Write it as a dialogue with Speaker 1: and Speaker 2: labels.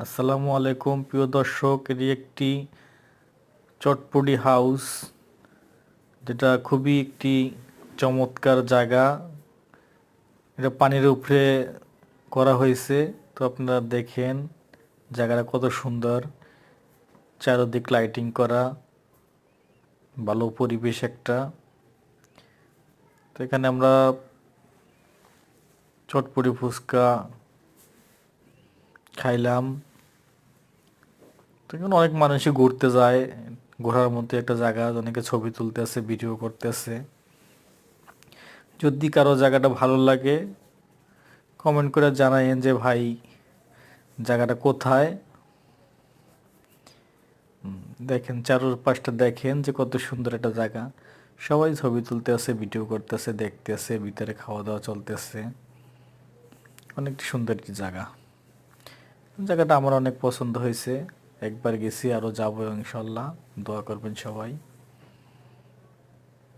Speaker 1: আসসালামু আলাইকুম প্রিয় দর্শক, এটি একটি চটপটি হাউস, যেটা খুবই একটি চমৎকার জায়গা। এটা পানির উপরে করা হয়েছে। তো আপনারা দেখেন জায়গাটা কত সুন্দর, চারদিক লাইটিং করা, ভালো পরিবেশ একটা। তো এখানে আমরা চটপটি ফুচকা খাইলাম। তো এখানে অনেক মানুষই ঘুরতে যায়, ঘোরার মধ্যে একটা জায়গা, অনেকে ছবি তুলতেছে, ভিডিও করতেছে। যদি কারো জায়গাটা ভালো লাগে কমেন্ট করে জানাইন যে ভাই জায়গাটা কোথায়। দেখেন চারপাশটা, দেখেন যে কত সুন্দর একটা জায়গা। সবাই ছবি তুলতেছে, ভিডিও করতেছে, দেখতেছে, ভিতরে খাওয়া দাওয়া চলতেছে। অনেক সুন্দর একটি জায়গা। জায়গাটা আমার অনেক পছন্দ হয়েছে। একবার গেছি, আরো যাবো ইনশাল্লাহ। দোয়া করবেন সবাই।